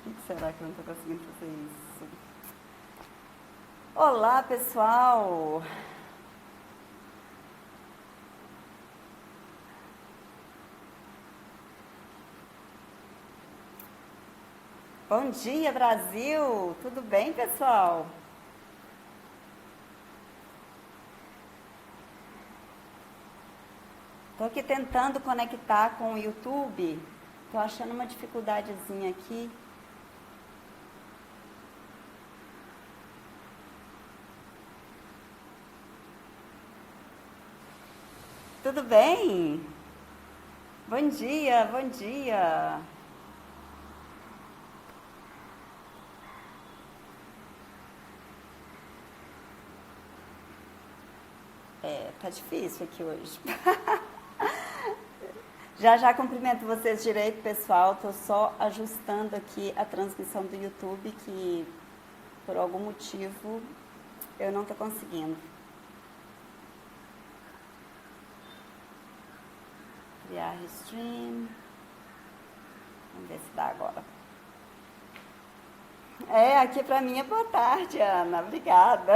Por que será que eu não estou conseguindo fazer isso? Olá, pessoal! Bom dia, Brasil! Tudo bem, pessoal? Estou aqui tentando conectar com o YouTube. Estou achando uma dificuldadezinha aqui. Tudo bem? Bom dia, bom dia. Tá difícil aqui hoje. Já cumprimento vocês direito, pessoal. Tô só ajustando aqui a transmissão do YouTube, que por algum motivo eu não tô conseguindo. Criar stream. Vamos ver se dá agora. Aqui pra mim é boa tarde, Ana. Obrigada.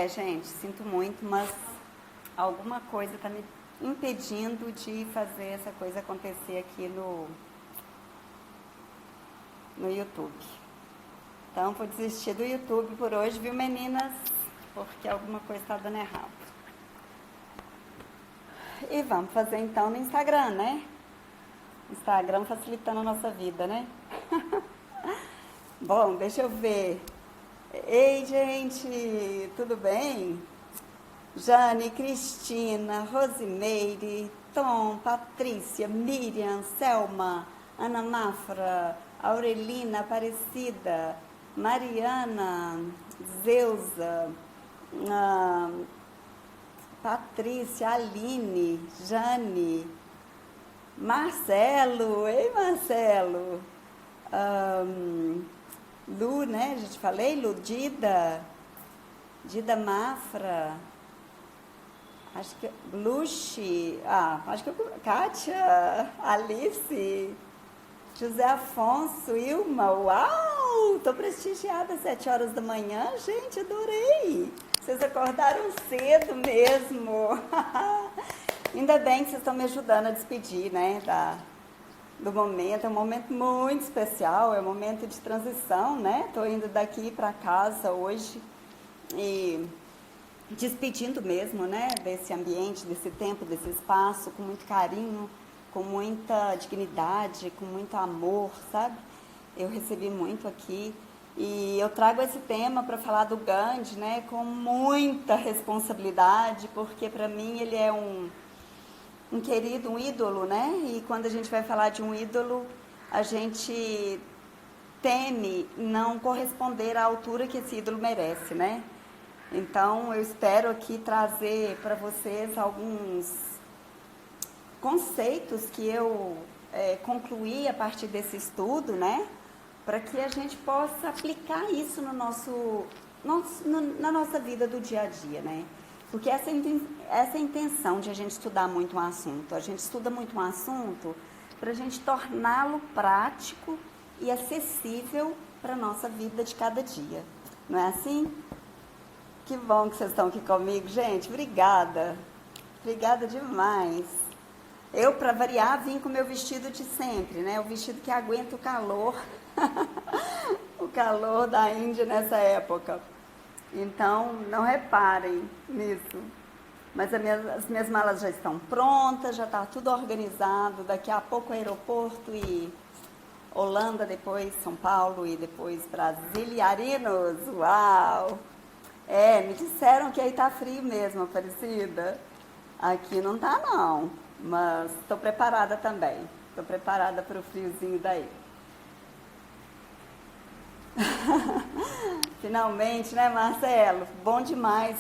Gente, sinto muito, mas alguma coisa tá me impedindo de fazer essa coisa acontecer aqui no YouTube. Então, vou desistir do YouTube por hoje, viu, meninas? Porque alguma coisa está dando errado. E vamos fazer então no Instagram, né? Instagram facilitando a nossa vida, né? Bom, deixa eu ver. Ei, gente, tudo bem? Jane, Cristina, Rosimeire, Tom, Patrícia, Miriam, Selma, Ana Mafra, Aurelina, Aparecida, Mariana, Zeusa, Patrícia, Aline, Jane, Marcelo, ei Marcelo, Lu, né, a gente falei, Lu, Dida Mafra, acho que Luxi, acho que Kátia, Alice, José Afonso, Ilma, uau, tô prestigiada às 7 horas da manhã, gente, adorei, vocês acordaram cedo mesmo, ainda bem que vocês estão me ajudando a despedir, né, do momento, é um momento muito especial, é um momento de transição, né, tô indo daqui para casa hoje e despedindo mesmo, né, desse ambiente, desse tempo, desse espaço, com muito carinho, com muita dignidade, com muito amor, sabe? Eu recebi muito aqui e eu trago esse tema para falar do Gandhi, né, com muita responsabilidade, porque para mim ele é um querido, um ídolo, né? E quando a gente vai falar de um ídolo, a gente teme não corresponder à altura que esse ídolo merece, né? Então, eu espero aqui trazer para vocês alguns conceitos que eu concluí a partir desse estudo, né? Para que a gente possa aplicar isso na nossa vida do dia a dia, né? Porque essa é a intenção de a gente estudar muito um assunto. A gente estuda muito um assunto para a gente torná-lo prático e acessível para a nossa vida de cada dia. Não é assim? Que bom que vocês estão aqui comigo, gente. Obrigada. Obrigada demais. Eu, para variar, vim com o meu vestido de sempre, né? O vestido que aguenta o calor. O calor da Índia nessa época. Então, não reparem nisso. Mas as minhas malas já estão prontas, já está tudo organizado. Daqui a pouco aeroporto e Holanda, depois São Paulo e depois Brasília. Arinos, uau! Me disseram que aí tá frio mesmo, Aparecida. Aqui não tá não, mas estou preparada também. Estou preparada para o friozinho daí. Finalmente, né, Marcelo? Bom demais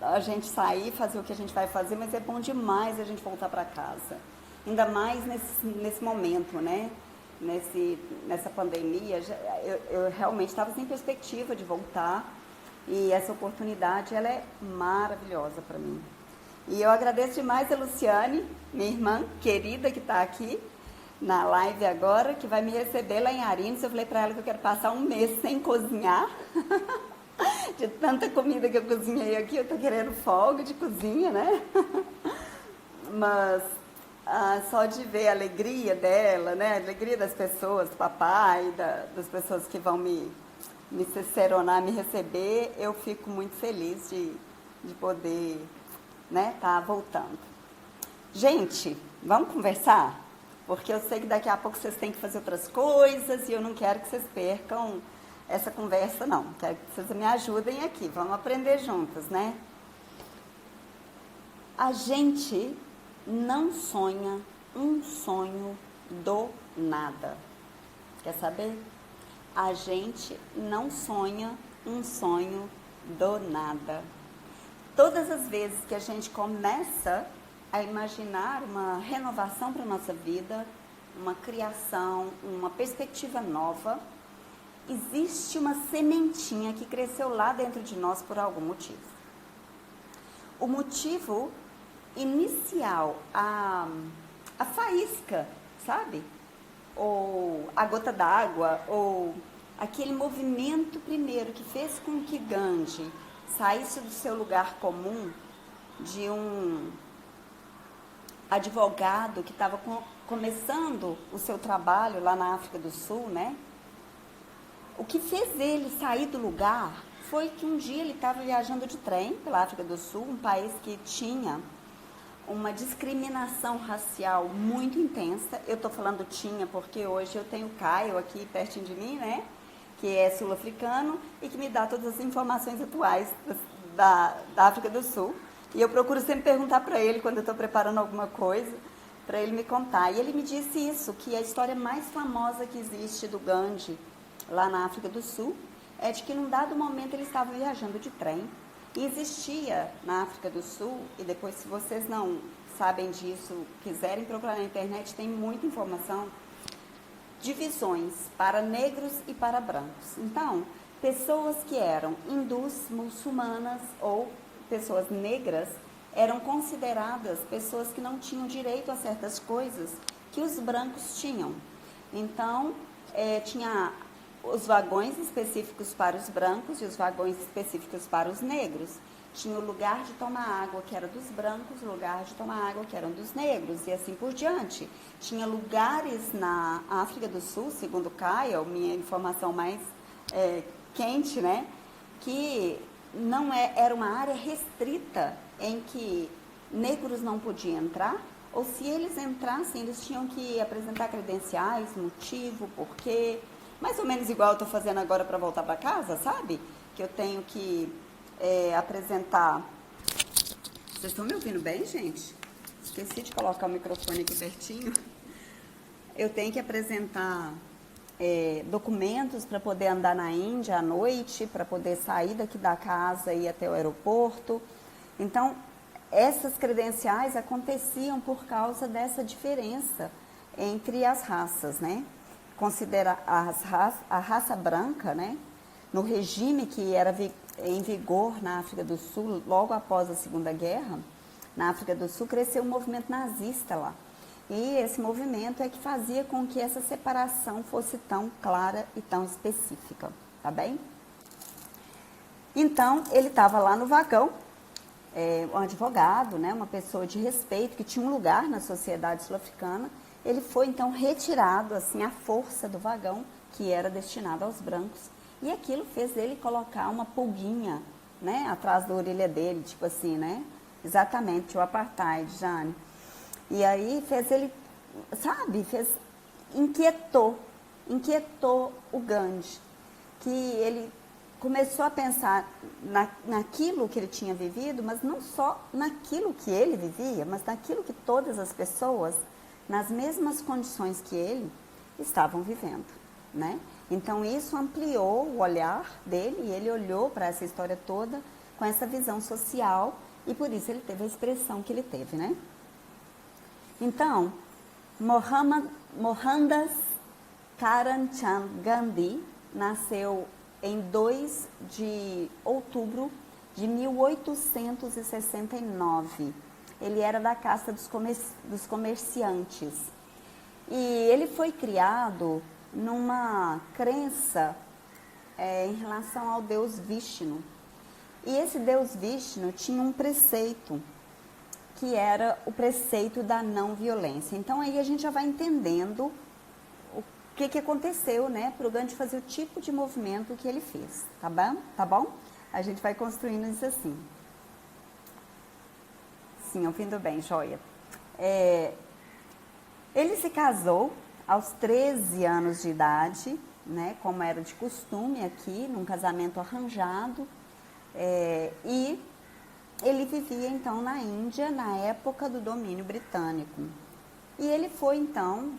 a gente sair, fazer o que a gente vai fazer, mas é bom demais a gente voltar para casa. Ainda mais nesse momento, né? nessa pandemia, eu realmente estava sem perspectiva de voltar, e essa oportunidade, ela é maravilhosa para mim. E eu agradeço demais a Luciane, minha irmã querida, que está aqui na live agora, que vai me receber lá em Arinos. Eu falei para ela que eu quero passar um mês sem cozinhar, de tanta comida que eu cozinhei aqui, eu tô querendo folga de cozinha, né? Mas só de ver a alegria dela, né? A alegria das pessoas, do papai, das pessoas que vão me ciceronar, me receber, eu fico muito feliz de poder, né, tá voltando. Gente, vamos conversar? Porque eu sei que daqui a pouco vocês têm que fazer outras coisas e eu não quero que vocês percam essa conversa, não. Quero que vocês me ajudem aqui, vamos aprender juntas, né? A gente não sonha um sonho do nada. Quer saber? A gente não sonha um sonho do nada. Todas as vezes que a gente começa a imaginar uma renovação para a nossa vida, uma criação, uma perspectiva nova, existe uma sementinha que cresceu lá dentro de nós por algum motivo. O motivo inicial, a faísca, sabe? Ou a gota d'água, ou aquele movimento primeiro que fez com que Gandhi saísse do seu lugar comum, de um advogado que estava começando o seu trabalho lá na África do Sul, né? O que fez ele sair do lugar foi que um dia ele estava viajando de trem pela África do Sul, um país que tinha uma discriminação racial muito intensa. Eu estou falando tinha porque hoje eu tenho o Caio aqui pertinho de mim, né? Que é sul-africano e que me dá todas as informações atuais da África do Sul. E eu procuro sempre perguntar para ele, quando eu estou preparando alguma coisa, para ele me contar. E ele me disse isso, que a história mais famosa que existe do Gandhi, lá na África do Sul, é de que num dado momento ele estava viajando de trem, e existia na África do Sul, e depois, se vocês não sabem disso, quiserem procurar na internet, tem muita informação, divisões para negros e para brancos. Então, pessoas que eram hindus, muçulmanas ou pessoas negras eram consideradas pessoas que não tinham direito a certas coisas que os brancos tinham. Então, tinha os vagões específicos para os brancos e os vagões específicos para os negros. Tinha o lugar de tomar água que era dos brancos, o lugar de tomar água que eram dos negros, e assim por diante. Tinha lugares na África do Sul, segundo Kyle, minha informação mais quente, né, que não era uma área restrita em que negros não podiam entrar, ou se eles entrassem, eles tinham que apresentar credenciais, motivo, porquê, mais ou menos igual eu estou fazendo agora para voltar para casa, sabe? Que eu tenho que apresentar... Vocês estão me ouvindo bem, gente? Esqueci de colocar o microfone aqui pertinho. Eu tenho que apresentar documentos para poder andar na Índia à noite, para poder sair daqui da casa e ir até o aeroporto. Então, essas credenciais aconteciam por causa dessa diferença entre as raças, né? Considera a raça branca, né? No regime que era em vigor na África do Sul, logo após a Segunda Guerra, na África do Sul cresceu um movimento nazista lá. E esse movimento é que fazia com que essa separação fosse tão clara e tão específica, tá bem? Então, ele estava lá no vagão, um advogado, né, uma pessoa de respeito, que tinha um lugar na sociedade sul-africana. Ele foi, então, retirado, assim, à força do vagão, que era destinado aos brancos. E aquilo fez ele colocar uma pulguinha, né, atrás da orelha dele, tipo assim, né? Exatamente, o apartheid, Jane. E aí fez ele, sabe, inquietou o Gandhi, que ele começou a pensar naquilo que ele tinha vivido, mas não só naquilo que ele vivia, mas naquilo que todas as pessoas, nas mesmas condições que ele, estavam vivendo, né? Então isso ampliou o olhar dele e ele olhou para essa história toda com essa visão social e por isso ele teve a expressão que ele teve, né? Então, Mohandas Karamchand Gandhi nasceu em 2 de outubro de 1869. Ele era da casta dos comerciantes. E ele foi criado numa crença em relação ao Deus Vishnu. E esse Deus Vishnu tinha um preceito, que era o preceito da não violência. Então aí a gente já vai entendendo o que aconteceu, né, para o Gandhi fazer o tipo de movimento que ele fez, tá bom? Tá bom? A gente vai construindo isso assim. Sim, ouvindo bem, joia. Ele se casou aos 13 anos de idade, né, como era de costume aqui, num casamento arranjado, e ele vivia então na Índia na época do domínio britânico. E ele foi então,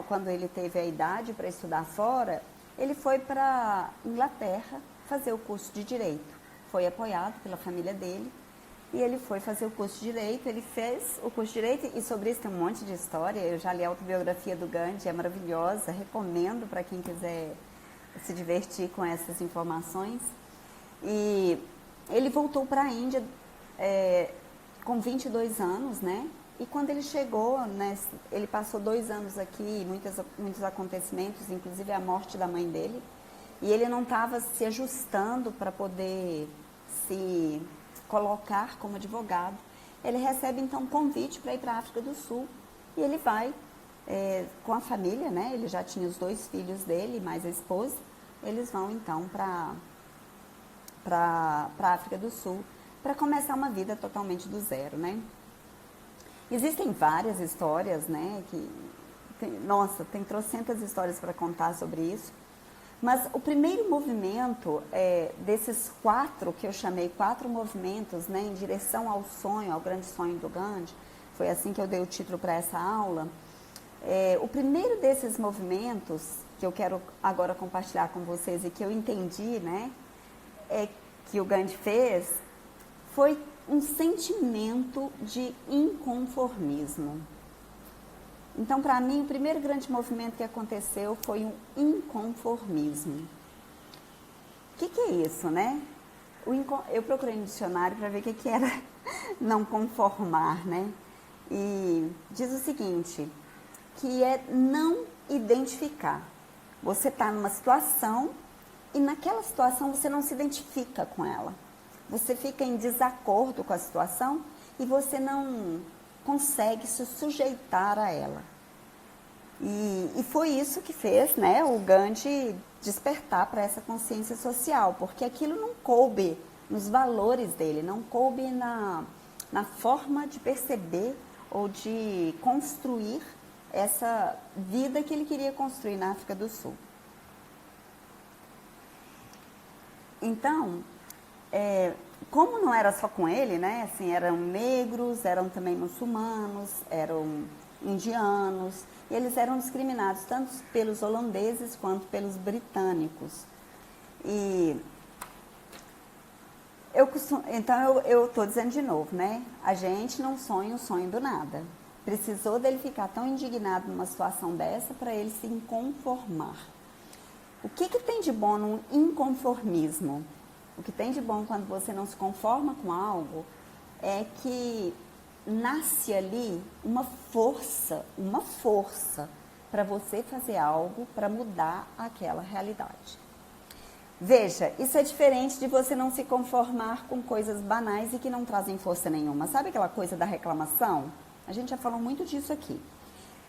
quando ele teve a idade para estudar fora, ele foi para Inglaterra fazer o curso de Direito. Foi apoiado pela família dele e ele foi fazer o curso de Direito. Ele fez o curso de Direito e sobre isso tem um monte de história. Eu já li a autobiografia do Gandhi, é maravilhosa, recomendo para quem quiser se divertir com essas informações. E ele voltou para a Índia com 22 anos, né? E quando ele chegou, né, ele passou 2 anos aqui, muitos acontecimentos, inclusive a morte da mãe dele. E ele não estava se ajustando para poder se colocar como advogado. Ele recebe então um convite para ir para a África do Sul. E ele vai com a família, né? Ele já tinha os 2 filhos dele, mais a esposa. Eles vão então para a África do Sul, para começar uma vida totalmente do zero, né? Existem várias histórias, né? Tem trocentas histórias para contar sobre isso. Mas o primeiro movimento desses 4, que eu chamei 4 movimentos, né, em direção ao sonho, ao grande sonho do Gandhi, foi assim que eu dei o título para essa aula. O primeiro desses movimentos, que eu quero agora compartilhar com vocês e que eu entendi, né, que o Gandhi fez, foi um sentimento de inconformismo. Então, para mim, o primeiro grande movimento que aconteceu foi um inconformismo. O que é isso, né? Eu procurei no dicionário para ver o que era não conformar, né? E diz o seguinte, que é não identificar. Você está numa situação e naquela situação você não se identifica com ela. Você fica em desacordo com a situação e você não consegue se sujeitar a ela. E foi isso que fez, né, o Gandhi despertar para essa consciência social, porque aquilo não coube nos valores dele, não coube na forma de perceber ou de construir essa vida que ele queria construir na África do Sul. Então, como não era só com ele, né? Assim, eram negros, eram também muçulmanos, eram indianos, e eles eram discriminados tanto pelos holandeses quanto pelos britânicos. E então eu estou dizendo de novo, né? A gente não sonha o sonho do nada. Precisou dele ficar tão indignado numa situação dessa para ele se inconformar. O que tem de bom no inconformismo? O que tem de bom quando você não se conforma com algo é que nasce ali uma força para você fazer algo para mudar aquela realidade. Veja, isso é diferente de você não se conformar com coisas banais e que não trazem força nenhuma. Sabe aquela coisa da reclamação? A gente já falou muito disso aqui.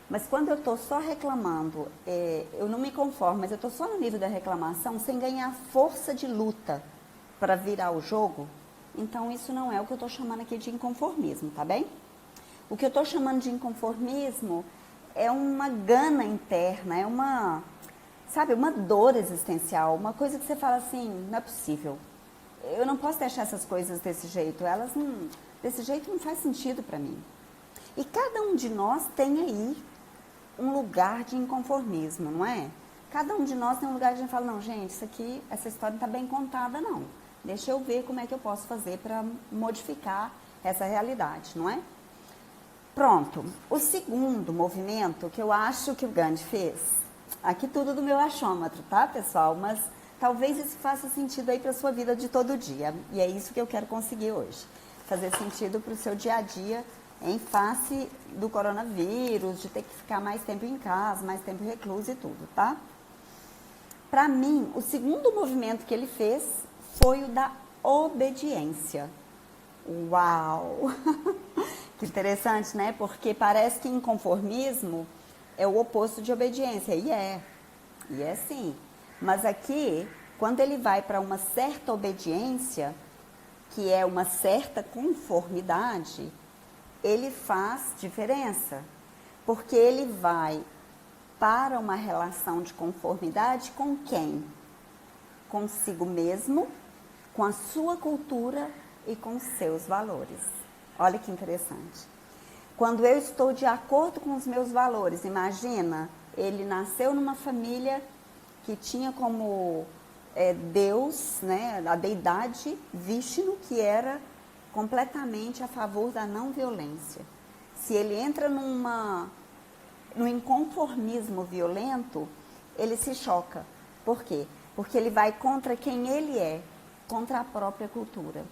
Mas quando eu estou só reclamando, eu não me conformo, mas eu estou só no nível da reclamação sem ganhar força de luta para virar o jogo, então isso não é o que eu estou chamando aqui de inconformismo, tá bem? O que eu estou chamando de inconformismo é uma gana interna, é uma dor existencial, uma coisa que você fala assim, não é possível, eu não posso deixar essas coisas desse jeito, desse jeito não faz sentido para mim. E cada um de nós tem aí um lugar de inconformismo, não é? Cada um de nós tem um lugar que a gente fala, não, gente, essa história não está bem contada, não. Deixa eu ver como é que eu posso fazer para modificar essa realidade, não é? Pronto. O segundo movimento que eu acho que o Gandhi fez Aqui tudo do meu achômetro, tá, pessoal? Mas talvez isso faça sentido aí para sua vida de todo dia. E é isso que eu quero conseguir hoje. Fazer sentido para o seu dia a dia em face do coronavírus, de ter que ficar mais tempo em casa, mais tempo recluso e tudo, tá? Para mim, o segundo movimento que ele fez foi o da obediência. Uau! Que interessante, né? Porque parece que inconformismo é o oposto de obediência. E é sim. Mas aqui, quando ele vai para uma certa obediência, que é uma certa conformidade, ele faz diferença. Porque ele vai para uma relação de conformidade com quem? Consigo mesmo, com a sua cultura e com seus valores. Olha que interessante. Quando eu estou de acordo com os meus valores, imagina, ele nasceu numa família que tinha como Deus, né, a deidade Vishnu, que era completamente a favor da não violência. Se ele entra no inconformismo violento, ele se choca. Por quê? Porque ele vai contra quem ele é, contra a própria cultura.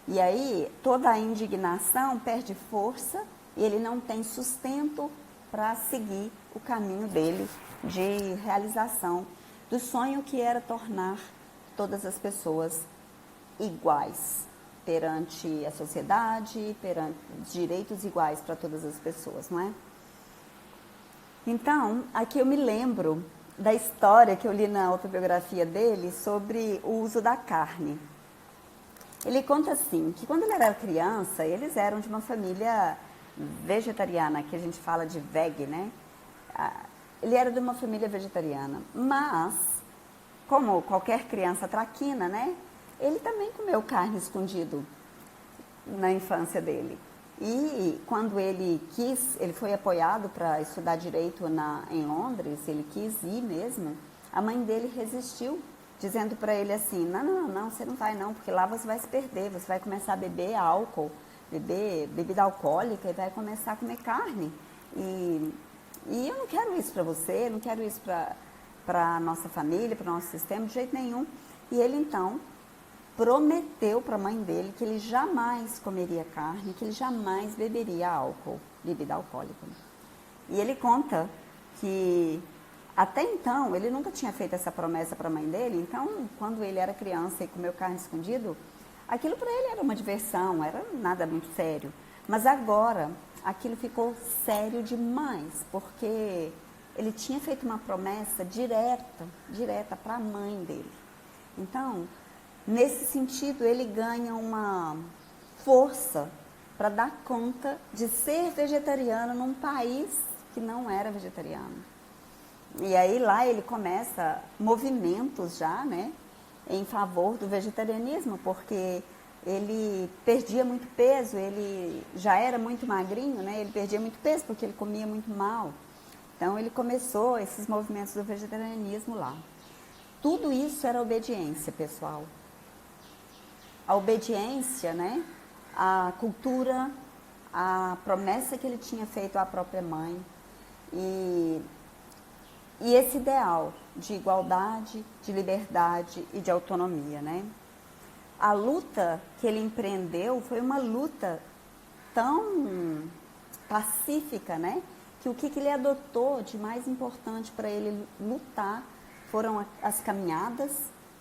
E aí, toda a indignação perde força e ele não tem sustento para seguir o caminho dele de realização do sonho que era tornar todas as pessoas iguais perante a sociedade, perante direitos iguais para todas as pessoas, não é? Então, aqui eu me lembro da história que eu li na autobiografia dele sobre o uso da carne. Ele conta assim, que quando ele era criança, eles eram de uma família vegetariana, que a gente fala de veg, né? Ele era de uma família vegetariana, mas, como qualquer criança traquina, né? Ele também comeu carne escondido na infância dele. E quando ele foi apoiado para estudar direito em Londres, ele quis ir mesmo, a mãe dele resistiu, dizendo para ele assim, não, você não vai não, porque lá você vai se perder, você vai começar a beber álcool, beber bebida alcoólica e vai começar a comer carne. E eu não quero isso para você, não quero isso para a nossa família, para o nosso sistema, de jeito nenhum. E ele então prometeu para a mãe dele que ele jamais comeria carne, que ele jamais beberia álcool, bebida alcoólica. E ele conta que até então ele nunca tinha feito essa promessa para a mãe dele, então quando ele era criança e comeu carne escondido, aquilo para ele era uma diversão, era nada muito sério. Mas agora aquilo ficou sério demais, porque ele tinha feito uma promessa direta para a mãe dele. Então, nesse sentido, ele ganha uma força para dar conta de ser vegetariano num país que não era vegetariano. E aí lá ele começa movimentos já, né, em favor do vegetarianismo, porque ele perdia muito peso, ele já era muito magrinho, né, ele perdia muito peso porque ele comia muito mal. Então ele começou esses movimentos do vegetarianismo lá. Tudo isso era obediência, pessoal. A obediência, né, a cultura, a promessa que ele tinha feito à própria mãe e esse ideal de igualdade, de liberdade e de autonomia, né? A luta que ele empreendeu foi uma luta tão pacífica, né? Que o que ele adotou de mais importante para ele lutar foram as caminhadas,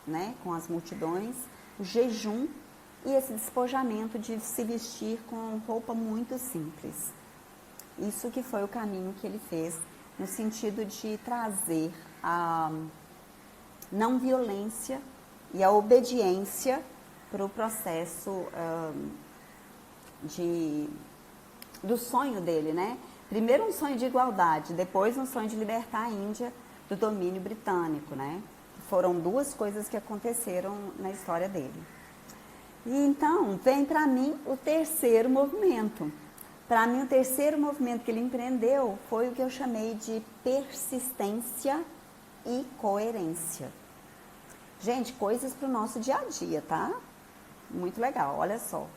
né, com as multidões, o jejum e esse despojamento de se vestir com roupa muito simples. Isso que foi o caminho que ele fez, no sentido de trazer a não violência e a obediência para o processo do sonho dele, né? Primeiro um sonho de igualdade, depois um sonho de libertar a Índia do domínio britânico, né? Foram duas coisas que aconteceram na história dele. E então, vem para mim o terceiro movimento. Para mim, o terceiro movimento que ele empreendeu foi o que eu chamei de persistência e coerência. Gente, coisas para o nosso dia a dia, tá? Muito legal, olha só.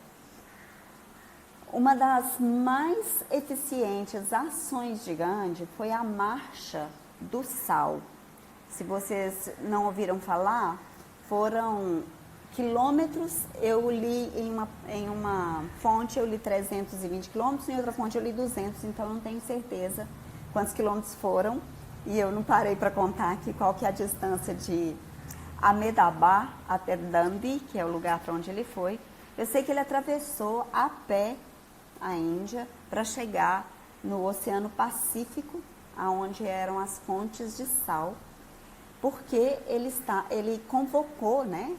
Uma das mais eficientes ações de Gandhi foi a marcha do sal. Se vocês não ouviram falar, foram quilômetros. Eu li em uma fonte, eu li 320 quilômetros, em outra fonte eu li 200, então eu não tenho certeza quantos quilômetros foram. E eu não parei para contar aqui qual que é a distância de Ahmedabad até Dundee, que é o lugar para onde ele foi. Eu sei que ele atravessou a pé a Índia para chegar no Oceano Pacífico, aonde eram as fontes de sal, porque ele convocou, né,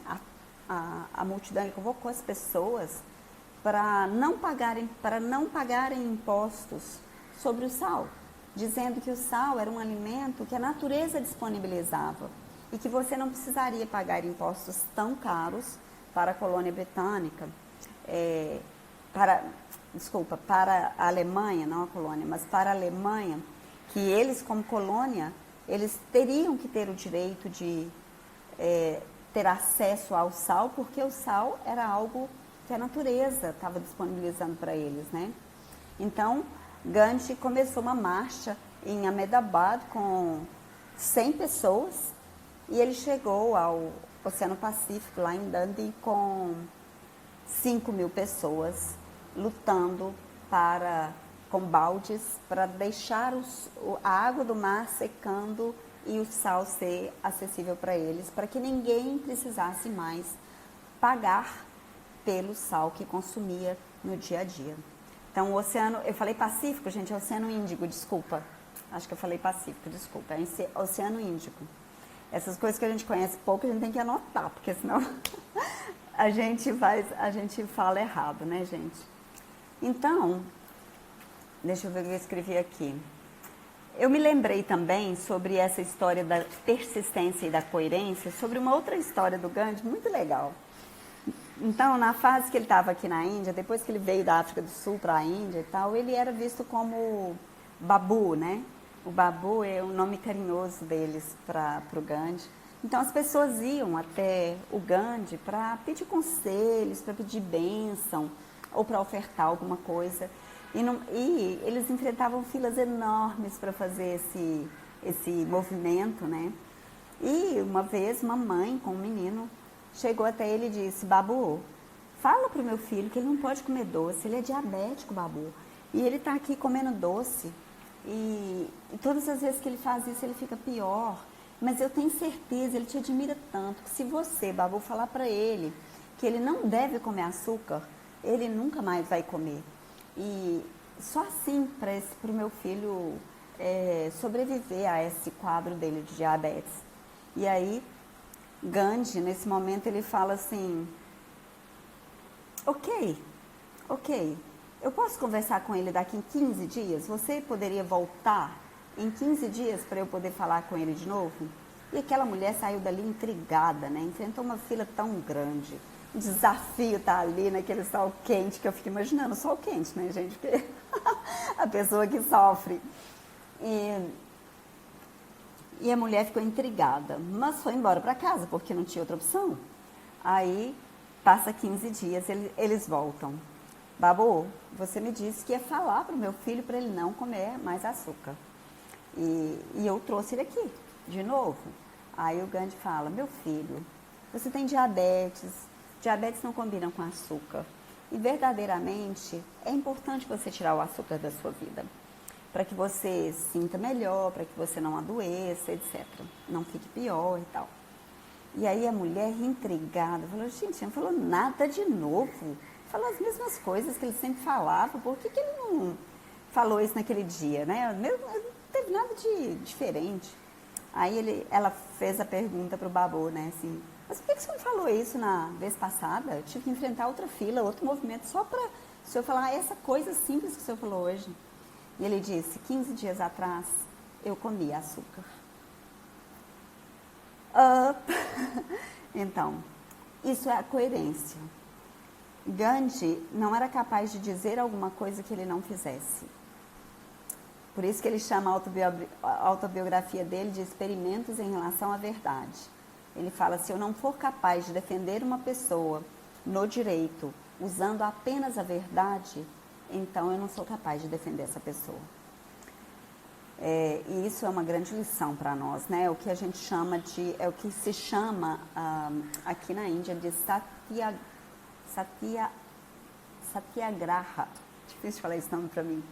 a multidão, ele convocou as pessoas para não pagarem impostos sobre o sal, dizendo que o sal era um alimento que a natureza disponibilizava e que você não precisaria pagar impostos tão caros para a colônia britânica, para a Alemanha, não a colônia, mas para a Alemanha, que eles, como colônia, eles teriam que ter o direito de ter acesso ao sal, porque o sal era algo que a natureza estava disponibilizando para eles, né? Então, Gandhi começou uma marcha em Ahmedabad com 100 pessoas e ele chegou ao Oceano Pacífico, lá em Dundee, com 5.000 pessoas lutando com baldes para deixar a água do mar secando e o sal ser acessível para eles, para que ninguém precisasse mais pagar pelo sal que consumia no dia a dia. Então, o oceano, eu falei Pacífico, gente, é Oceano Índico, desculpa. Acho que eu falei Pacífico, desculpa. É Oceano Índico. Essas coisas que a gente conhece pouco, a gente tem que anotar, porque senão a gente fala errado, né, gente? Então, deixa eu ver o que eu escrevi aqui. Eu me lembrei também sobre essa história da persistência e da coerência, sobre uma outra história do Gandhi, muito legal. Então, na fase que ele estava aqui na Índia, depois que ele veio da África do Sul para a Índia e tal, ele era visto como Babu, né? O Babu é o nome carinhoso deles para o Gandhi. Então, as pessoas iam até o Gandhi para pedir conselhos, para pedir bênção ou para ofertar alguma coisa. E eles enfrentavam filas enormes para fazer esse movimento, né? E uma vez, uma mãe com um menino chegou até ele e disse: Babu, fala para o meu filho que ele não pode comer doce, ele é diabético, Babu. E ele está aqui comendo doce. E todas as vezes que ele faz isso, ele fica pior. Mas eu tenho certeza, ele te admira tanto, que se você, Babu, falar para ele que ele não deve comer açúcar, ele nunca mais vai comer. E só assim, para o meu filho sobreviver a esse quadro dele de diabetes. E aí, Gandhi, nesse momento, ele fala assim: ok, eu posso conversar com ele daqui em 15 dias? Você poderia voltar em 15 dias para eu poder falar com ele de novo? E aquela mulher saiu dali intrigada, né? Enfrentou uma fila tão grande. O desafio tá ali naquele sol quente, que eu fico imaginando, sol quente, né, gente? Porque a pessoa que sofre. E a mulher ficou intrigada, mas foi embora para casa, porque não tinha outra opção. Aí, passa 15 dias, eles voltam. Babu, você me disse que ia falar para o meu filho para ele não comer mais açúcar. E eu trouxe ele aqui, de novo. Aí o Gandhi fala: meu filho, você tem diabetes não combinam com açúcar. E verdadeiramente é importante você tirar o açúcar da sua vida, para que você se sinta melhor, para que você não adoeça, etc. Não fique pior e tal. E aí a mulher, intrigada, falou: gente, não falou nada de novo. Falou as mesmas coisas que ele sempre falava, por que ele não falou isso naquele dia, né? Não teve nada de diferente. Aí ela fez a pergunta para o Babu, né, assim: mas por que você não falou isso na vez passada? Eu tive que enfrentar outra fila, outro movimento, só para o senhor falar essa coisa simples que o senhor falou hoje. E ele disse: 15 dias atrás, eu comi açúcar. Então, isso é a coerência. Gandhi não era capaz de dizer alguma coisa que ele não fizesse. Por isso que ele chama a autobiografia dele de Experimentos em Relação à Verdade. Ele fala: se eu não for capaz de defender uma pessoa no direito usando apenas a verdade, então eu não sou capaz de defender essa pessoa. E isso é uma grande lição para nós, né? O que a gente chama de, é o que se chama aqui na Índia de Satyagraha. Difícil falar esse nome para mim.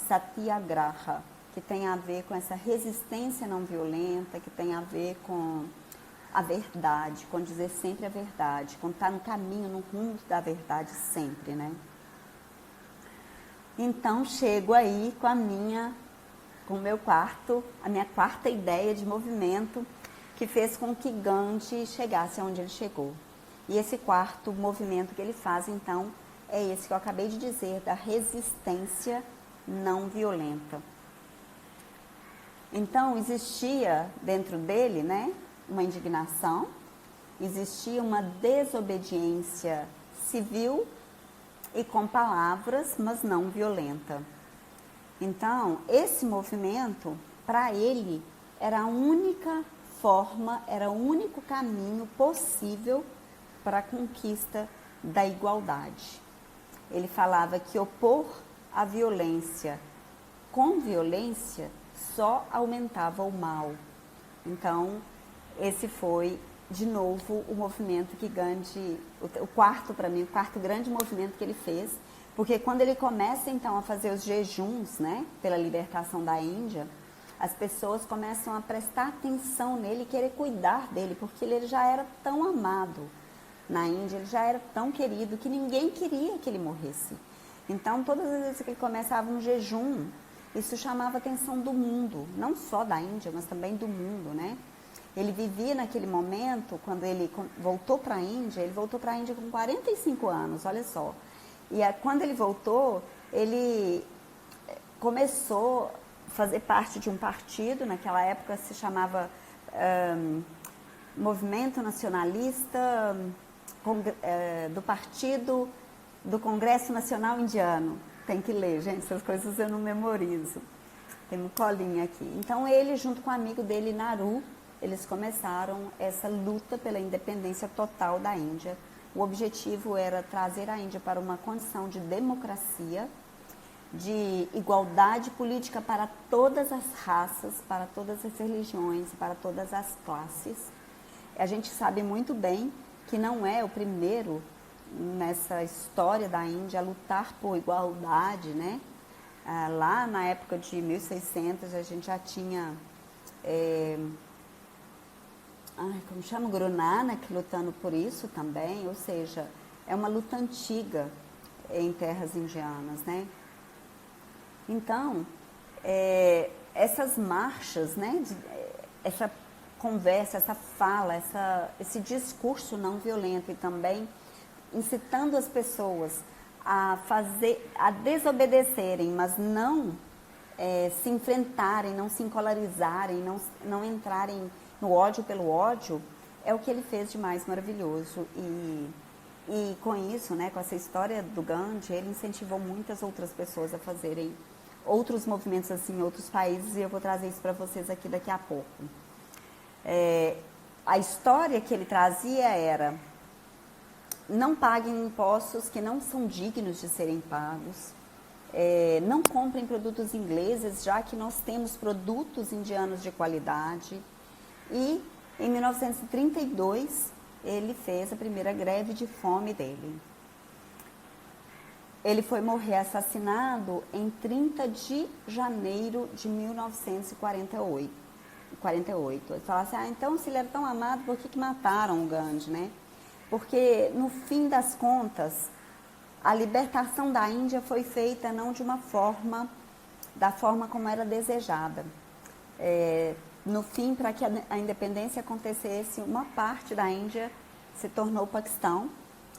Satyagraha, que tem a ver com essa resistência não violenta, que tem a ver com a verdade, com dizer sempre a verdade, com estar no caminho, no rumo da verdade sempre, né? Então, chego aí com a minha quarta ideia de movimento que fez com que Gandhi chegasse aonde ele chegou. E esse quarto movimento que ele faz, então, é esse que eu acabei de dizer, da resistência não violenta. Então, existia dentro dele, né, uma indignação, existia uma desobediência civil e com palavras, mas não violenta. Então, esse movimento, para ele, era a única forma, era o único caminho possível para a conquista da igualdade. Ele falava que opor a violência com violência só aumentava o mal. Então, esse foi, de novo, o movimento que Gandhi, o quarto grande movimento que ele fez, porque quando ele começa, então, a fazer os jejuns, né, pela libertação da Índia, as pessoas começam a prestar atenção nele e querer cuidar dele, porque ele já era tão amado na Índia, ele já era tão querido que ninguém queria que ele morresse. Então, todas as vezes que ele começava um jejum, isso chamava a atenção do mundo, não só da Índia, mas também do mundo, né? Ele vivia naquele momento, quando ele voltou para a Índia, ele voltou para a Índia com 45 anos, olha só. E quando ele voltou, ele começou a fazer parte de um partido, naquela época se chamava Movimento Nacionalista do Partido do Congresso Nacional Indiano. Tem que ler, gente, essas coisas eu não memorizo. Tem um colinho aqui. Então ele, junto com o amigo dele, Nehru, eles começaram essa luta pela independência total da Índia. O objetivo era trazer a Índia para uma condição de democracia, de igualdade política para todas as raças, para todas as religiões, para todas as classes. A gente sabe muito bem que não é o primeiro nessa história da Índia a lutar por igualdade, né? Lá na época de 1600 a gente já tinha como chama, Guru Nanak lutando por isso também, ou seja, é uma luta antiga em terras indianas, né? Então, essas marchas, né, essa conversa, essa fala, esse discurso não violento e também incitando as pessoas a desobedecerem, mas não se enfrentarem, não se encolarizarem, não entrarem no ódio pelo ódio, é o que ele fez de mais maravilhoso. E com isso, né, com essa história do Gandhi, ele incentivou muitas outras pessoas a fazerem outros movimentos assim em outros países, e eu vou trazer isso para vocês aqui daqui a pouco. A história que ele trazia era: não paguem impostos que não são dignos de serem pagos, não comprem produtos ingleses, já que nós temos produtos indianos de qualidade. E em 1932 ele fez a primeira greve de fome dele. Ele foi morrer assassinado em 30 de janeiro de 1948. Ele fala assim, então se ele era tão amado, por que mataram o Gandhi, né? Porque no fim das contas, a libertação da Índia foi feita não de uma forma, da forma como era desejada. No fim, para que a independência acontecesse, uma parte da Índia se tornou o Paquistão,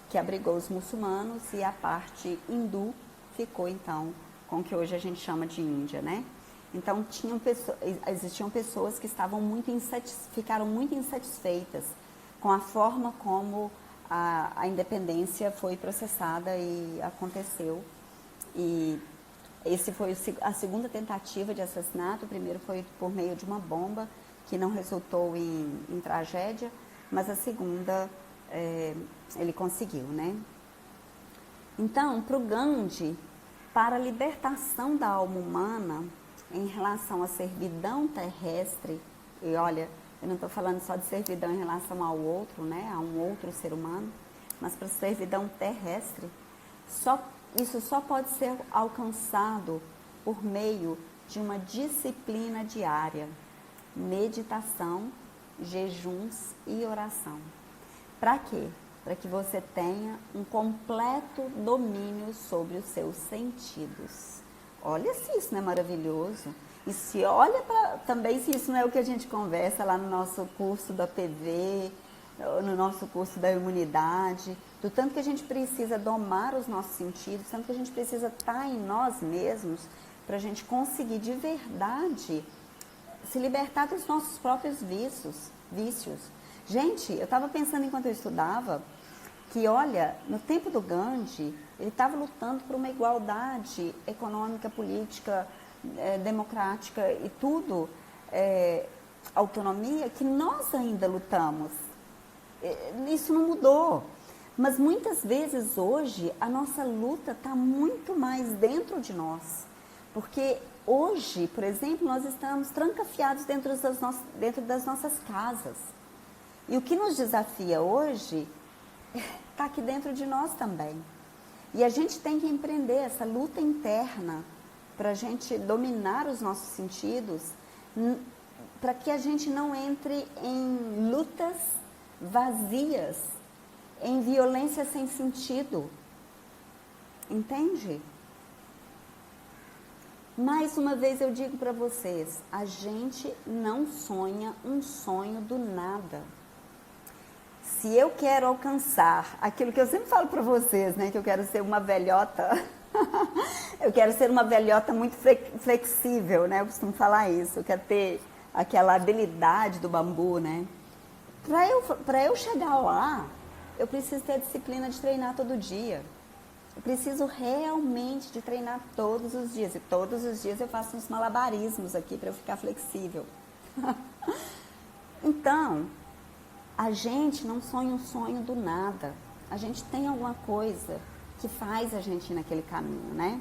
que abrigou os muçulmanos, e a parte hindu ficou, então, com o que hoje a gente chama de Índia, né? Então, existiam pessoas que ficaram muito insatisfeitas com a forma como a independência foi processada e aconteceu. E esse foi a segunda tentativa de assassinato. O primeiro foi por meio de uma bomba, que não resultou em tragédia, mas a segunda ele conseguiu, né? Então, para o Gandhi, para a libertação da alma humana, em relação à servidão terrestre, e olha, eu não estou falando só de servidão em relação ao outro, né, a um outro ser humano, mas para a servidão terrestre, isso só pode ser alcançado por meio de uma disciplina diária, meditação, jejuns e oração. Para quê? Para que você tenha um completo domínio sobre os seus sentidos. Olha se isso não é maravilhoso. E se olha também se isso não é o que a gente conversa lá no nosso curso da PV, no nosso curso da imunidade, do tanto que a gente precisa domar os nossos sentidos, tanto que a gente precisa estar em nós mesmos para a gente conseguir de verdade se libertar dos nossos próprios vícios. Gente, eu estava pensando enquanto eu estudava que, olha, no tempo do Gandhi, ele estava lutando por uma igualdade econômica, política, democrática e tudo, autonomia, que nós ainda lutamos. Isso não mudou. Mas muitas vezes hoje a nossa luta está muito mais dentro de nós. Porque hoje, por exemplo, nós estamos trancafiados dentro das nossas casas. E o que nos desafia hoje está aqui dentro de nós também. E a gente tem que empreender essa luta interna para a gente dominar os nossos sentidos, para que a gente não entre em lutas vazias, em violência sem sentido. Entende? Mais uma vez eu digo para vocês, a gente não sonha um sonho do nada. Se eu quero alcançar aquilo que eu sempre falo para vocês, né, que eu quero ser uma velhota, eu quero ser uma velhota muito flexível, né, eu costumo falar isso, eu quero ter aquela habilidade do bambu, né. Para eu chegar lá, eu preciso ter a disciplina de treinar todo dia. Eu preciso realmente de treinar todos os dias. E todos os dias eu faço uns malabarismos aqui para eu ficar flexível. Então, a gente não sonha um sonho do nada. A gente tem alguma coisa que faz a gente ir naquele caminho, né?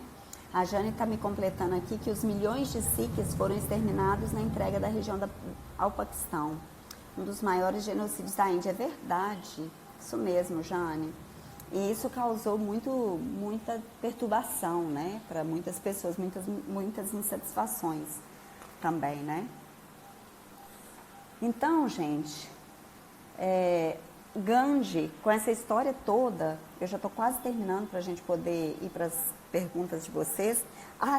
A Jane está me completando aqui que os milhões de Sikhs foram exterminados na entrega da região ao Paquistão. Um dos maiores genocídios da Índia. É verdade. Isso mesmo, Jane. E isso causou muita perturbação, né? Para muitas pessoas, muitas insatisfações também, né? Então, gente, Gandhi, com essa história toda, eu já estou quase terminando para a gente poder ir para as perguntas de vocês.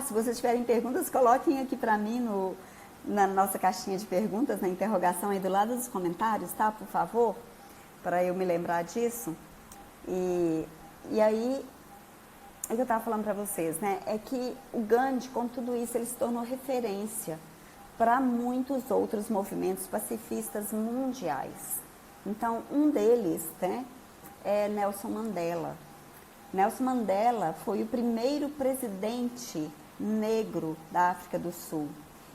Se vocês tiverem perguntas, coloquem aqui para mim na nossa caixinha de perguntas, na interrogação aí do lado dos comentários, tá? Por favor, para eu me lembrar disso. E aí, o que eu estava falando para vocês, né? É que o Gandhi, com tudo isso, ele se tornou referência para muitos outros movimentos pacifistas mundiais. Então, um deles, né, é Nelson Mandela. Nelson Mandela foi o primeiro presidente negro da África do Sul.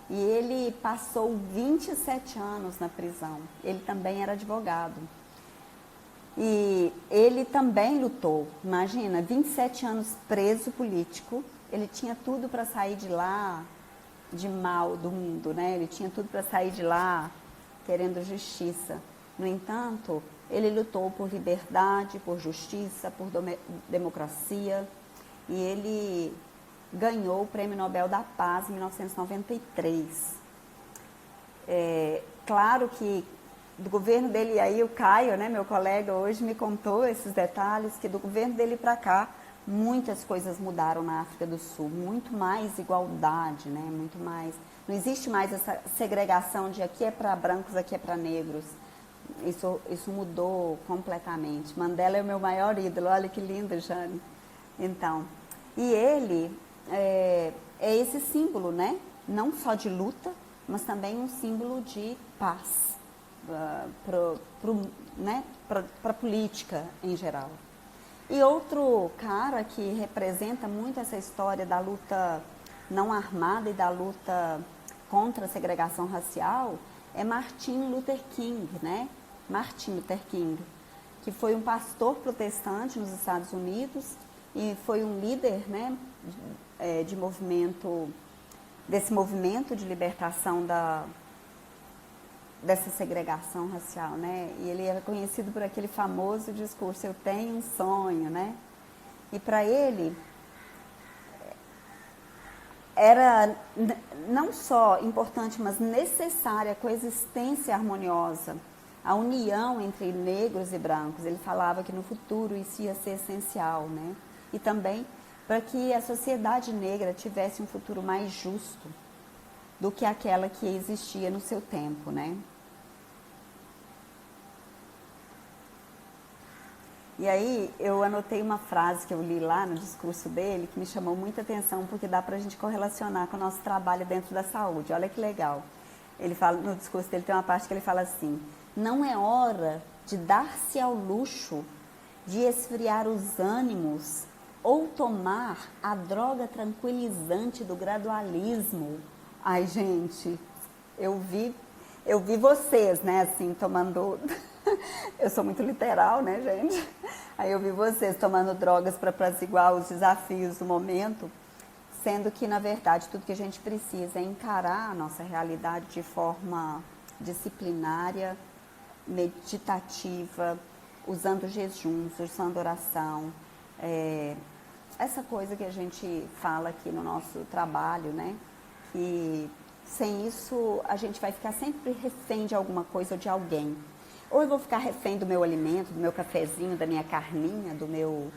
E ele passou 27 anos na prisão. Ele também era advogado. E ele também lutou, imagina, 27 anos preso político, ele tinha tudo para sair de lá, de mal do mundo, né? Ele tinha tudo para sair de lá querendo justiça. No entanto, ele lutou por liberdade, por justiça, por democracia, e ele ganhou o Prêmio Nobel da Paz em 1993. Claro que do governo dele, e aí o Caio, né, meu colega, hoje me contou esses detalhes, que do governo dele para cá, muitas coisas mudaram na África do Sul, muito mais igualdade, né, muito mais, não existe mais essa segregação de aqui é para brancos, aqui é para negros, isso mudou completamente. Mandela é o meu maior ídolo, olha que lindo, Jane. Então, e ele é esse símbolo, né, não só de luta, mas também um símbolo de paz. Para a política em geral. E outro cara que representa muito essa história da luta não armada e da luta contra a segregação racial é Martin Luther King, né? Martin Luther King, que foi um pastor protestante nos Estados Unidos e foi um líder, né, de movimento desse movimento de libertação dessa segregação racial, né? E ele era conhecido por aquele famoso discurso, eu tenho um sonho, né? E para ele era não só importante, mas necessária a coexistência harmoniosa, a união entre negros e brancos. Ele falava que no futuro isso ia ser essencial, né? E também para que a sociedade negra tivesse um futuro mais justo do que aquela que existia no seu tempo, né? E aí eu anotei uma frase que eu li lá no discurso dele que me chamou muita atenção porque dá para a gente correlacionar com o nosso trabalho dentro da saúde. Olha que legal. Ele fala, no discurso dele tem uma parte que ele fala assim, não é hora de dar-se ao luxo de esfriar os ânimos ou tomar a droga tranquilizante do gradualismo. Ai, gente, eu vi vocês, né, assim, tomando... Eu sou muito literal, né, gente? Aí eu vi vocês tomando drogas para apaziguar os desafios do momento, sendo que, na verdade, tudo que a gente precisa é encarar a nossa realidade de forma disciplinária, meditativa, usando jejuns, usando oração, essa coisa que a gente fala aqui no nosso trabalho, né? Que sem isso a gente vai ficar sempre refém de alguma coisa ou de alguém. Ou eu vou ficar refém do meu alimento, do meu cafezinho, da minha carninha, do meu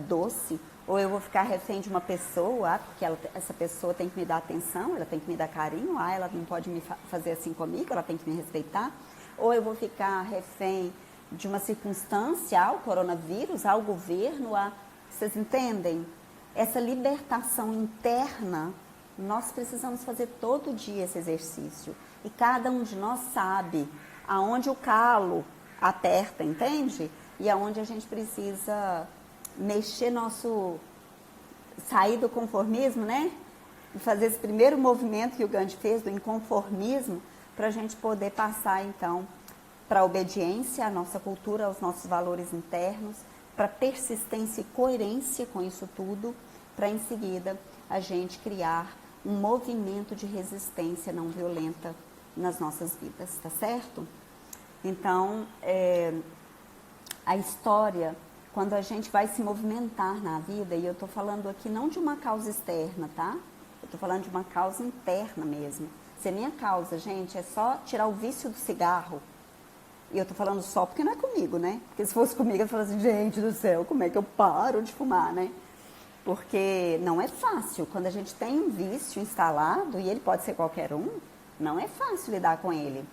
doce, ou eu vou ficar refém de uma pessoa, porque essa pessoa tem que me dar atenção, ela tem que me dar carinho, ela não pode me fazer assim comigo, ela tem que me respeitar. Ou eu vou ficar refém de uma circunstância, ao coronavírus, ao governo, vocês entendem? Essa libertação interna, nós precisamos fazer todo dia esse exercício. E cada um de nós sabe aonde o calo aperta, entende? E aonde a gente precisa mexer sair do conformismo, né? E fazer esse primeiro movimento que o Gandhi fez, do inconformismo, para a gente poder passar, então, para a obediência à nossa cultura, aos nossos valores internos, para persistência e coerência com isso tudo, para em seguida a gente criar um movimento de resistência não violenta nas nossas vidas, tá certo? Então, a história, quando a gente vai se movimentar na vida, e eu estou falando aqui não de uma causa externa, tá? Eu estou falando de uma causa interna mesmo. Se a minha causa, gente, é só tirar o vício do cigarro, e eu estou falando só porque não é comigo, né? Porque se fosse comigo, eu falaria assim, gente do céu, como é que eu paro de fumar, né? Porque não é fácil. Quando a gente tem um vício instalado, e ele pode ser qualquer um, não é fácil lidar com ele.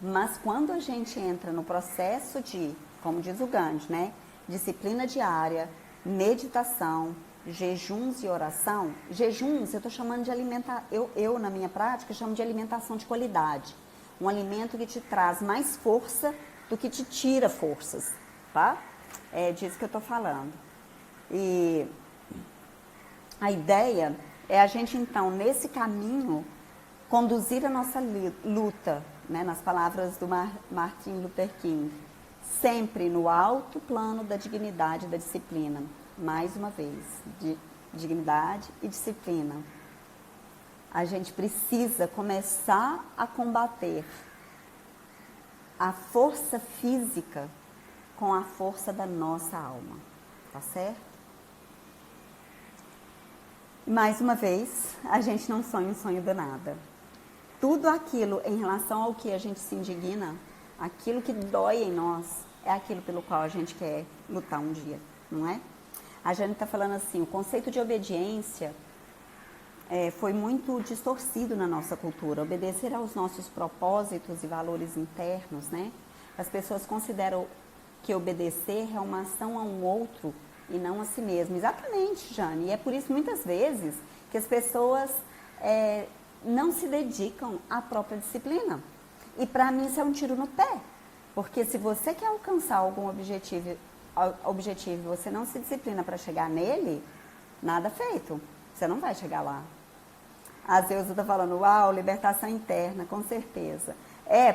Mas quando a gente entra no processo de, como diz o Gandhi, né? Disciplina diária, meditação, jejuns e oração. Jejuns, eu estou chamando de alimentação, eu na minha prática chamo de alimentação de qualidade. Um alimento que te traz mais força do que te tira forças, tá? É disso que eu estou falando. E a ideia é a gente, então, nesse caminho, conduzir a nossa luta, né, nas palavras do Martin Luther King, sempre no alto plano da dignidade e da disciplina. Mais uma vez, dignidade e disciplina. A gente precisa começar a combater a força física com a força da nossa alma, tá certo? Mais uma vez, a gente não sonha um sonho do nada. Tudo aquilo em relação ao que a gente se indigna, aquilo que dói em nós, é aquilo pelo qual a gente quer lutar um dia, não é? A Jane está falando assim, o conceito de obediência foi muito distorcido na nossa cultura. Obedecer aos nossos propósitos e valores internos, né? As pessoas consideram que obedecer é uma ação a um outro e não a si mesmo. Exatamente, Jane. E é por isso, muitas vezes, que as pessoas não se dedicam à própria disciplina. E para mim isso é um tiro no pé. Porque se você quer alcançar algum objetivo e você não se disciplina para chegar nele, nada feito. Você não vai chegar lá. Às vezes eu estou falando, uau, libertação interna, com certeza.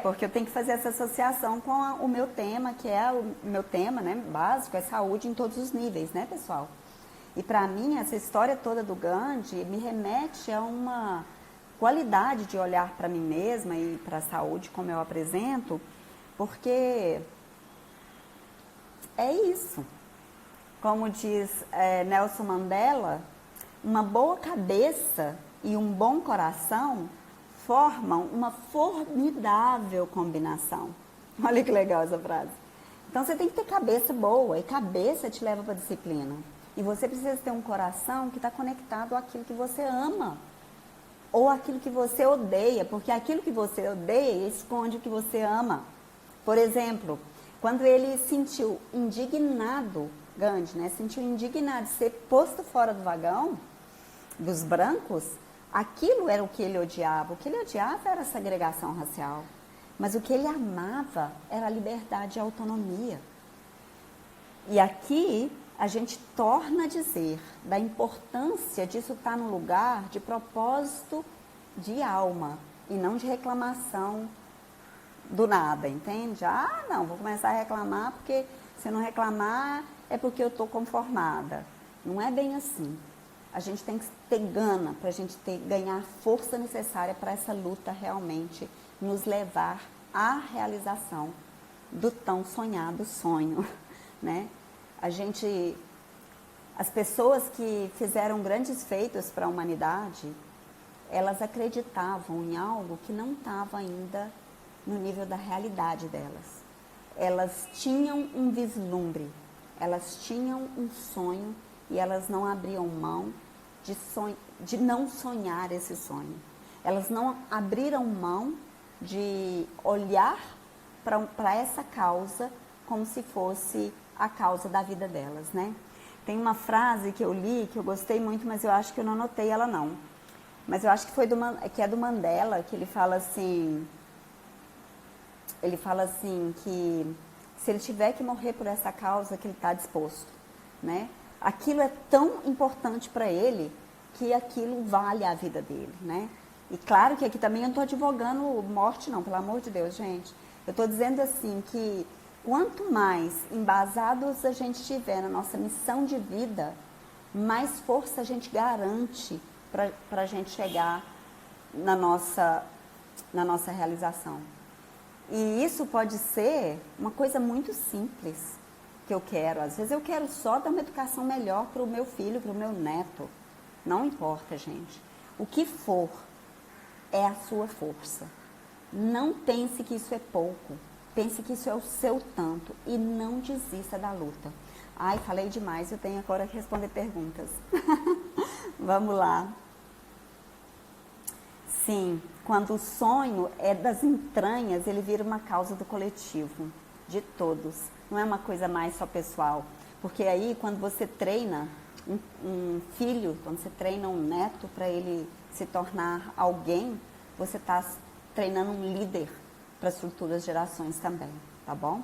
Porque eu tenho que fazer essa associação com o meu tema, que é o meu tema, né, básico, é saúde em todos os níveis, né, pessoal? E para mim, essa história toda do Gandhi me remete a uma qualidade de olhar para mim mesma e para a saúde, como eu apresento, porque é isso. Como diz Nelson Mandela, uma boa cabeça e um bom coração formam uma formidável combinação. Olha que legal essa frase. Então você tem que ter cabeça boa, e cabeça te leva para a disciplina. E você precisa ter um coração que está conectado àquilo que você ama, ou àquilo que você odeia, porque aquilo que você odeia esconde o que você ama. Por exemplo, quando ele sentiu indignado, Gandhi, né, sentiu indignado de ser posto fora do vagão dos brancos, aquilo era o que ele odiava. O que ele odiava era a segregação racial. Mas o que ele amava era a liberdade e a autonomia. E aqui a gente torna a dizer da importância disso estar no lugar de propósito de alma e não de reclamação do nada, entende? Ah, não, vou começar a reclamar porque se eu não reclamar é porque eu estou conformada. Não é bem assim. A gente tem que ter gana para a gente ganhar a força necessária para essa luta realmente nos levar à realização do tão sonhado sonho, né? As pessoas que fizeram grandes feitos para a humanidade, elas acreditavam em algo que não estava ainda no nível da realidade delas. Elas tinham um vislumbre, elas tinham um sonho e elas não abriam mão de não sonhar esse sonho. Elas não abriram mão de olhar para essa causa como se fosse a causa da vida delas, né? Tem uma frase que eu li, que eu gostei muito, mas eu acho que eu não anotei ela não. Mas eu acho que é do Mandela, que ele fala assim que se ele tiver que morrer por essa causa, que ele está disposto, né? Aquilo é tão importante para ele que aquilo vale a vida dele, né? E claro que aqui também eu não estou advogando morte não, pelo amor de Deus, gente. Eu estou dizendo assim que quanto mais embasados a gente tiver na nossa missão de vida, mais força a gente garante para a gente chegar na nossa realização. E isso pode ser uma coisa muito simples que eu quero. Às vezes eu quero só dar uma educação melhor para o meu filho, para o meu neto. Não importa, gente. O que for é a sua força. Não pense que isso é pouco. Pense que isso é o seu tanto e não desista da luta. Ai, falei demais, eu tenho agora que responder perguntas. Vamos lá. Sim, quando o sonho é das entranhas, ele vira uma causa do coletivo, de todos. Não é uma coisa mais só pessoal. Porque aí, quando você treina um filho, quando você treina um neto para ele se tornar alguém, você está treinando um líder para as futuras gerações também, tá bom?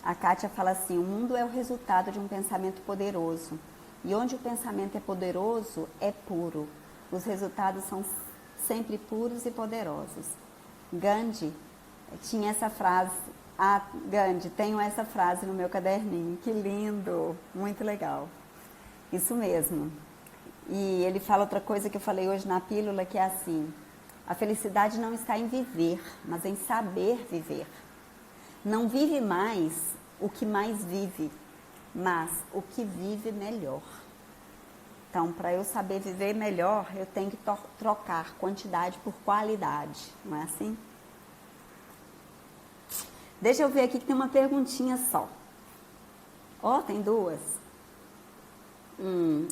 A Kátia fala assim, o mundo é o resultado de um pensamento poderoso. E onde o pensamento é poderoso, é puro. Os resultados são sempre puros e poderosos. Gandhi tinha essa frase, Gandhi, tenho essa frase no meu caderninho, que lindo, muito legal. Isso mesmo. E ele fala outra coisa que eu falei hoje na pílula, que é assim, a felicidade não está em viver, mas em saber viver. Não vive mais o que mais vive, mas o que vive melhor. Então, para eu saber viver melhor, eu tenho que trocar quantidade por qualidade, não é assim? Deixa eu ver aqui que tem uma perguntinha só. Ó, tem duas.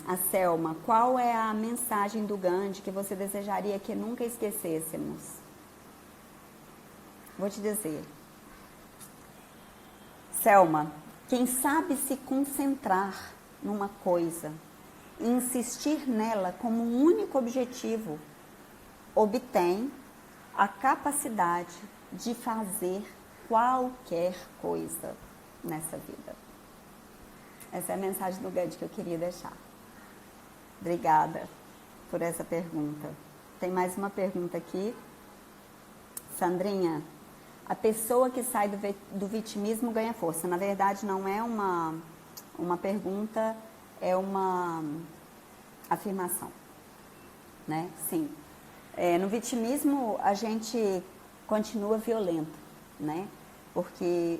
A Selma, qual é a mensagem do Gandhi que você desejaria que nunca esquecêssemos? Vou te dizer. Selma, quem sabe se concentrar numa coisa e insistir nela como um único objetivo, obtém a capacidade de fazer qualquer coisa nessa vida. Essa é a mensagem do Gandhi que eu queria deixar. Obrigada por essa pergunta. Tem mais uma pergunta aqui. Sandrinha, a pessoa que sai do vitimismo ganha força. Na verdade, não é uma pergunta, é uma afirmação, né? Sim. No vitimismo, a gente continua violento, né? Porque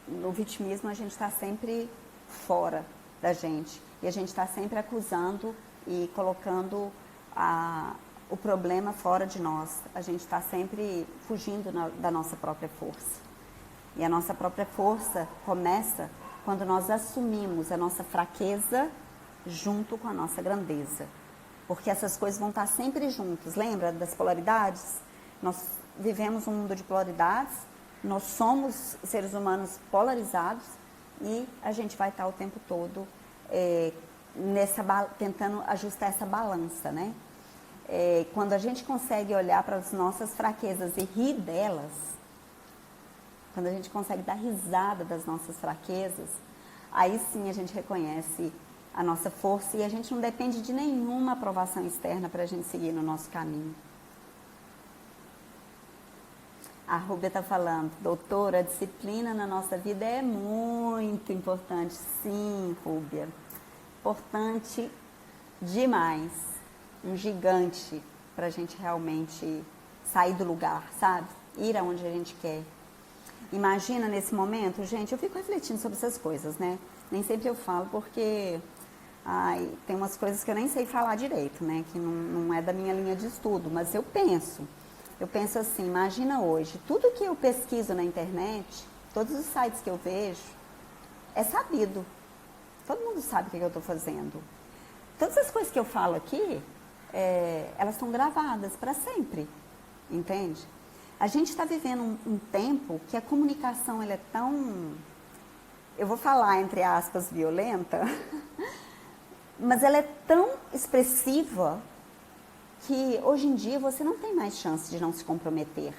no vitimismo a gente está sempre fora da gente. E a gente está sempre acusando e colocando o problema fora de nós. A gente está sempre fugindo da nossa própria força. E a nossa própria força começa quando nós assumimos a nossa fraqueza junto com a nossa grandeza. Porque essas coisas vão estar sempre juntas. Lembra das polaridades? Nós vivemos um mundo de polaridades, nós somos seres humanos polarizados e a gente vai estar o tempo todo tentando ajustar essa balança, né? Quando a gente consegue olhar para as nossas fraquezas e rir delas, quando a gente consegue dar risada das nossas fraquezas, aí sim a gente reconhece a nossa força e a gente não depende de nenhuma aprovação externa para a gente seguir no nosso caminho. A Rúbia está falando, doutora, a disciplina na nossa vida é muito importante. Sim, Rúbia, importante demais. Um gigante para a gente realmente sair do lugar, sabe? Ir aonde a gente quer. Imagina nesse momento, gente, eu fico refletindo sobre essas coisas, né? Nem sempre eu falo porque tem umas coisas que eu nem sei falar direito, né? Que não é da minha linha de estudo, mas eu penso assim, imagina hoje, tudo que eu pesquiso na internet, todos os sites que eu vejo, é sabido. Todo mundo sabe o que eu estou fazendo. Todas as coisas que eu falo aqui, elas estão gravadas para sempre, entende? A gente está vivendo um tempo que a comunicação ela é tão, eu vou falar entre aspas, violenta, mas ela é tão expressiva que hoje em dia você não tem mais chance de não se comprometer.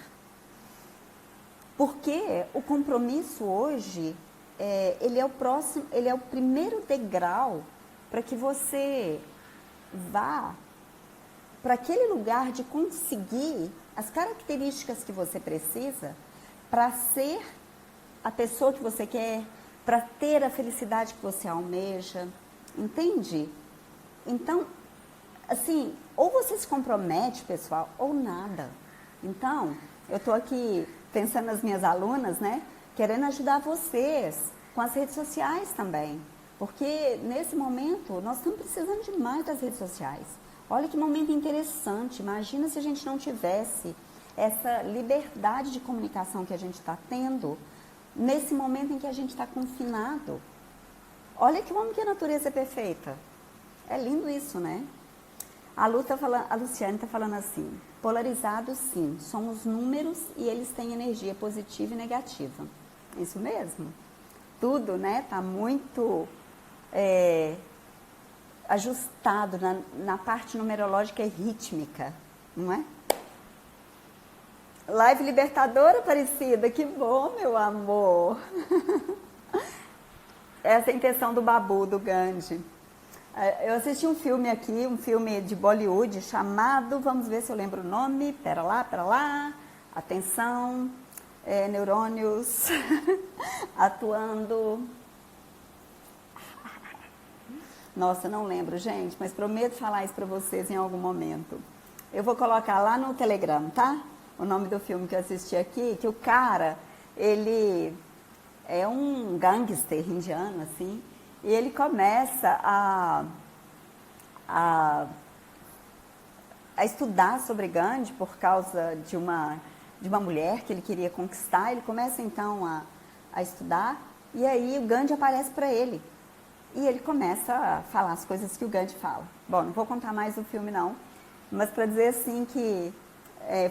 Porque o compromisso hoje, ele é o primeiro degrau para que você vá para aquele lugar de conseguir as características que você precisa para ser a pessoa que você quer, para ter a felicidade que você almeja, entende? Então, assim, ou você se compromete, pessoal, ou nada. Então, eu estou aqui pensando nas minhas alunas, né, querendo ajudar vocês com as redes sociais também. Porque nesse momento, nós estamos precisando demais das redes sociais. Olha que momento interessante, imagina se a gente não tivesse essa liberdade de comunicação que a gente está tendo nesse momento em que a gente está confinado. Olha que como que a natureza é perfeita. É lindo isso, né? A Luciane está falando assim, polarizados sim, somos números e eles têm energia positiva e negativa. Isso mesmo. Tudo, né? Está muito ajustado na parte numerológica e rítmica, não é? Live libertadora, Aparecida, que bom, meu amor. Essa é a intenção do Babu, do Gandhi. Eu assisti um filme aqui, um filme de Bollywood chamado, vamos ver se eu lembro o nome, pera lá, atenção, neurônios, atuando. Nossa, não lembro, gente, mas prometo falar isso para vocês em algum momento. Eu vou colocar lá no Telegram, tá? O nome do filme que eu assisti aqui, que o cara, ele é um gangster indiano, assim, e ele começa a estudar sobre Gandhi por causa de uma mulher que ele queria conquistar. Ele começa então a estudar e aí o Gandhi aparece para ele. E ele começa a falar as coisas que o Gandhi fala. Bom, não vou contar mais o filme não, mas para dizer assim que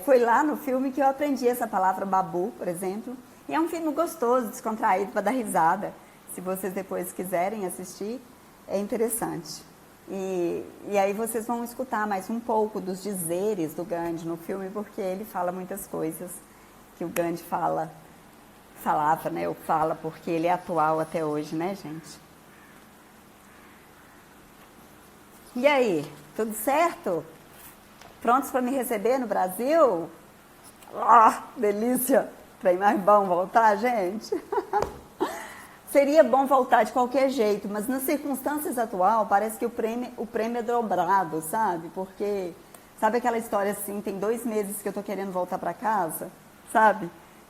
foi lá no filme que eu aprendi essa palavra babu, por exemplo. E é um filme gostoso, descontraído, para dar risada. Se vocês depois quiserem assistir, é interessante. E aí vocês vão escutar mais um pouco dos dizeres do Gandhi no filme, porque ele fala muitas coisas que o Gandhi falava, né? Ou fala, porque ele é atual até hoje, né, gente? E aí, tudo certo? Prontos para me receber no Brasil? Delícia! Trem mais bom voltar, gente? Seria bom voltar de qualquer jeito, mas nas circunstâncias atuais parece que o prêmio é dobrado, sabe? Porque Sabe aquela história assim, tem 2 meses que eu tô querendo voltar para casa, sabe?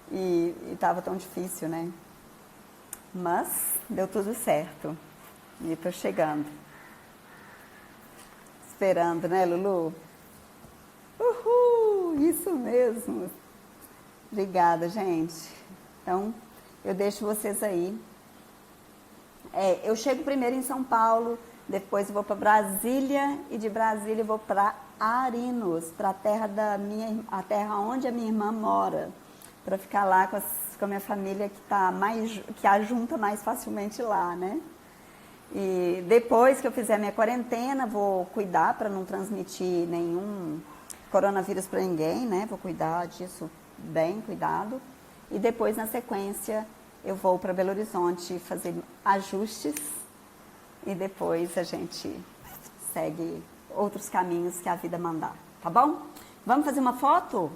E tava tão difícil, né? Mas deu tudo certo. E tô chegando. Esperando, né, Lulu? Uhul! Isso mesmo. Obrigada, gente. Então, eu deixo vocês aí. Eu chego primeiro em São Paulo, depois eu vou para Brasília e de Brasília eu vou para Arinos, para a terra onde a minha irmã mora, para ficar lá com a minha família que a junta mais facilmente lá, né? E depois que eu fizer a minha quarentena, vou cuidar para não transmitir nenhum coronavírus para ninguém, né? Vou cuidar disso bem cuidado. E depois, na sequência, eu vou para Belo Horizonte fazer ajustes e depois a gente segue outros caminhos que a vida mandar, tá bom? Vamos fazer uma foto?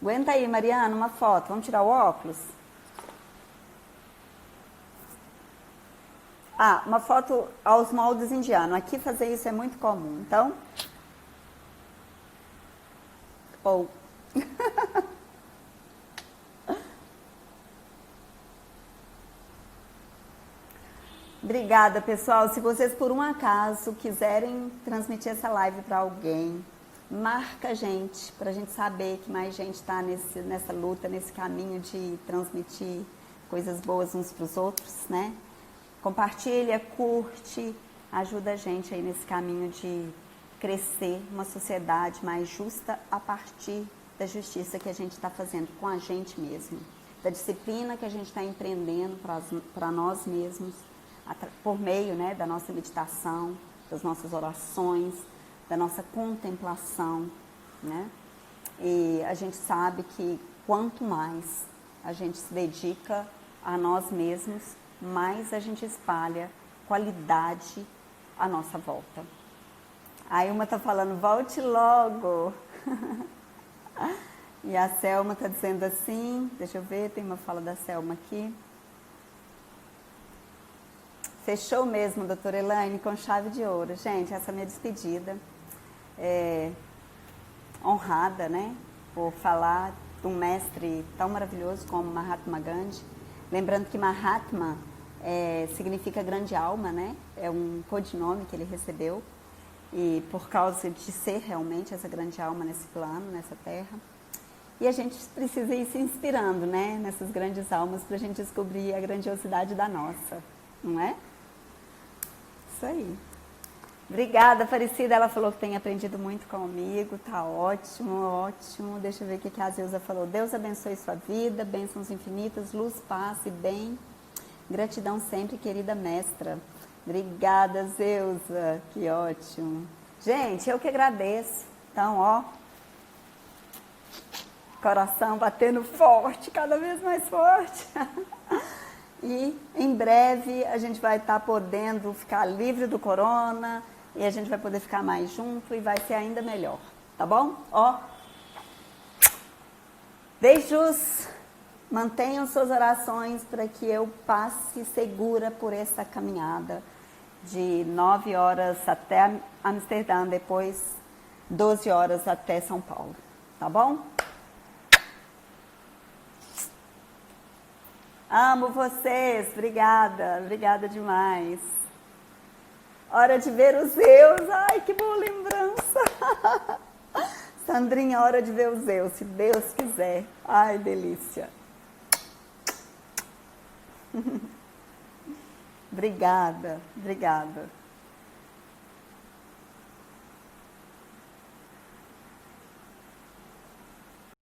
Aguenta aí, Mariana, uma foto. Vamos tirar o óculos? Uma foto aos moldes indianos. Aqui fazer isso é muito comum, então... Obrigada, pessoal. Se vocês por um acaso quiserem transmitir essa live para alguém, marca a gente, para a gente saber que mais gente está nessa luta, nesse caminho de transmitir coisas boas uns para os outros, né? Compartilha, curte, ajuda a gente aí nesse caminho de crescer uma sociedade mais justa a partir da justiça que a gente está fazendo com a gente mesmo, da disciplina que a gente está empreendendo para nós mesmos, por meio, né, da nossa meditação, das nossas orações, da nossa contemplação, né? E a gente sabe que quanto mais a gente se dedica a nós mesmos, mais a gente espalha qualidade à nossa volta. Aí uma tá falando, volte logo. E a Selma tá dizendo assim, deixa eu ver, tem uma fala da Selma aqui. Fechou mesmo, doutora Elaine, com chave de ouro. Gente, essa é a minha despedida. Honrada, né? Por falar de um mestre tão maravilhoso como Mahatma Gandhi. Lembrando que Mahatma significa grande alma, né? É um codinome que ele recebeu. E por causa de ser realmente essa grande alma nesse plano, nessa terra. E a gente precisa ir se inspirando, né? Nessas grandes almas para a gente descobrir a grandiosidade da nossa, não é? Isso aí. Obrigada, Aparecida. Ela falou que tem aprendido muito comigo. Tá ótimo, ótimo. Deixa eu ver o que a Zeusa falou. Deus abençoe sua vida, bênçãos infinitas, luz, paz e bem. Gratidão sempre, querida mestra. Obrigada, Zeusa. Que ótimo. Gente, eu que agradeço. Então, ó, coração batendo forte, cada vez mais forte. E em breve a gente vai estar podendo ficar livre do corona e a gente vai poder ficar mais junto e vai ser ainda melhor, tá bom? Ó, beijos, mantenham suas orações para que eu passe segura por essa caminhada de 9 horas até Amsterdã, depois 12 horas até São Paulo, tá bom? Amo vocês, obrigada, obrigada demais. Hora de ver os Zeus, ai que boa lembrança. Sandrinha, hora de ver os Zeus, se Deus quiser. Ai, delícia. Obrigada, obrigada.